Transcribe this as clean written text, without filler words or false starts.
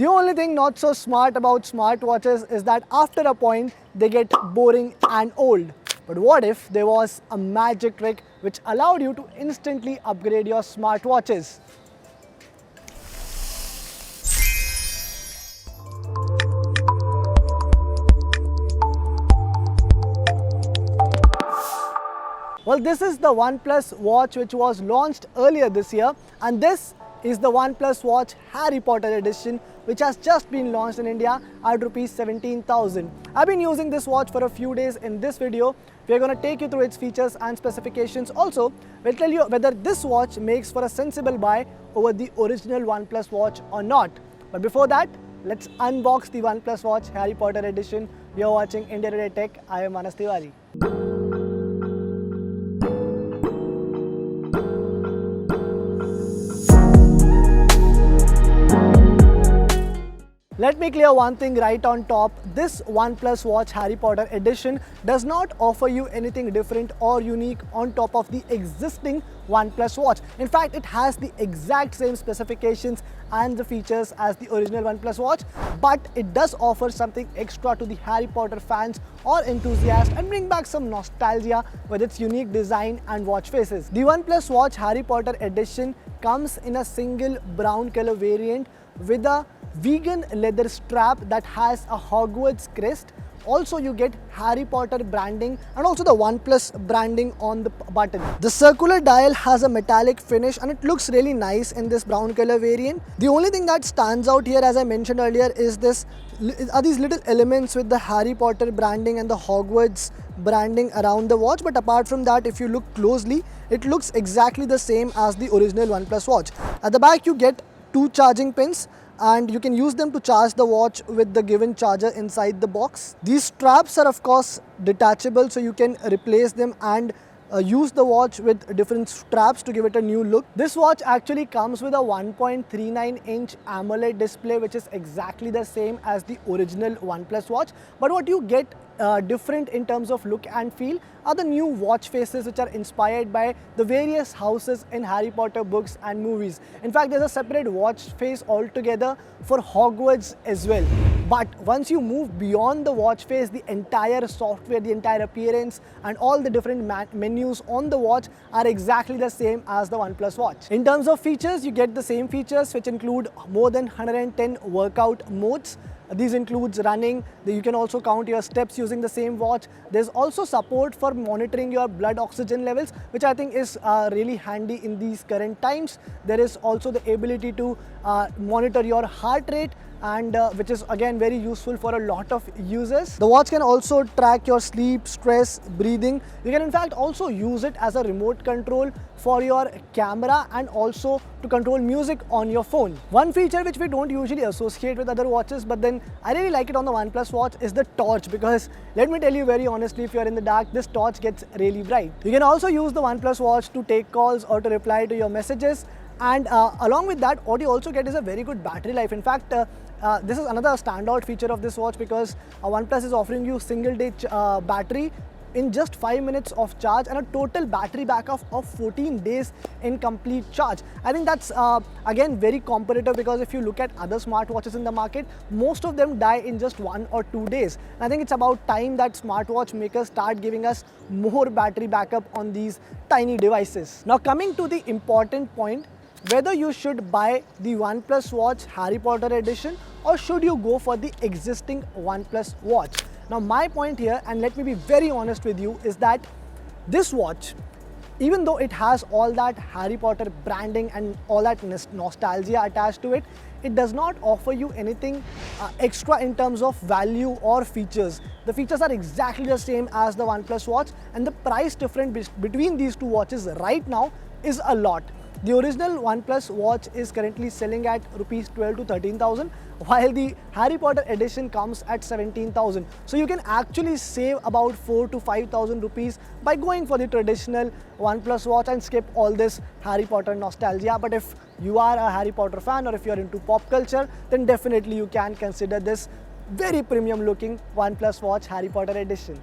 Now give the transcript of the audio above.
The only thing not so smart about smartwatches is that after a point they get boring and old. But what if there was a magic trick which allowed you to instantly upgrade your smartwatches? Well, this is the OnePlus watch which was launched earlier this year, and this is the OnePlus Watch Harry Potter edition, which has just been launched in India at rupees 17,000. I've been using this watch for a few days. In this video, we're going to take you through its features and specifications. Also, we'll tell you whether this watch makes for a sensible buy over the original OnePlus watch or not. But before that, let's unbox the OnePlus Watch Harry Potter edition. You're watching India Today Tech. I am Manas Tiwari. Let me clear one thing right on top. This OnePlus Watch Harry Potter edition does not offer you anything different or unique on top of the existing OnePlus Watch. In fact, it has the exact same specifications and the features as the original OnePlus Watch, but it does offer something extra to the Harry Potter fans or enthusiasts and bring back some nostalgia with its unique design and watch faces. The OnePlus Watch Harry Potter edition comes in a single brown color variant with a vegan leather strap that has a Hogwarts crest. Also, you get Harry Potter branding and also the OnePlus branding on the button. The circular dial has a metallic finish and it looks really nice in this brown color variant. The only thing that stands out here, as I mentioned earlier, is these little elements with the Harry Potter branding and the Hogwarts branding around the watch. But apart from that, if you look closely, it looks exactly the same as the original OnePlus watch. At the back, you get 2 charging pins, and you can use them to charge the watch with the given charger inside the box. These straps are of course detachable, so you can replace them and use the watch with different straps to give it a new look. This watch actually comes with a 1.39-inch AMOLED display, which is exactly the same as the original OnePlus watch. But what you get different in terms of look and feel are the new watch faces which are inspired by the various houses in Harry Potter books and movies. In fact, there's a separate watch face altogether for Hogwarts as well. But once you move beyond the watch face, the entire software, the entire appearance and all the different menus on the watch are exactly the same as the OnePlus watch. In terms of features, you get the same features which include more than 110 workout modes. These includes running. You can also count your steps using the same watch. There's also support for monitoring your blood oxygen levels, which I think is really handy in these current times. There is also the ability to monitor your heart rate, and which is again very useful for a lot of users. The watch can also track your sleep, stress, breathing. You can in fact also use it as a remote control for your camera and also to control music on your phone. One feature which we don't usually associate with other watches, but then I really like it on the OnePlus watch, is the torch, because let me tell you very honestly, if you're in the dark, this torch gets really bright. You can also use the OnePlus watch to take calls or to reply to your messages. And along with that, what you also get is a very good battery life. In fact, this is another standout feature of this watch, because OnePlus is offering you single day battery in just 5 minutes of charge and a total battery backup of 14 days in complete charge. I think that's again very competitive, because if you look at other smartwatches in the market, most of them die in just 1 or 2 days. And I think it's about time that smartwatch makers start giving us more battery backup on these tiny devices. Now, coming to the important point, whether you should buy the OnePlus Watch Harry Potter edition or should you go for the existing OnePlus watch. Now, my point here, and let me be very honest with you, is that this watch, even though it has all that Harry Potter branding and all that nostalgia attached to it, it does not offer you anything extra in terms of value or features. The features are exactly the same as the OnePlus watch, and the price difference between these two watches right now is a lot. The original OnePlus watch is currently selling at rupees 12 to 13,000, while the Harry Potter edition comes at 17,000. So you can actually save about 4 to 5,000 rupees by going for the traditional OnePlus watch and skip all this Harry Potter nostalgia. But if you are a Harry Potter fan or if you are into pop culture, then definitely you can consider this very premium looking OnePlus watch Harry Potter edition.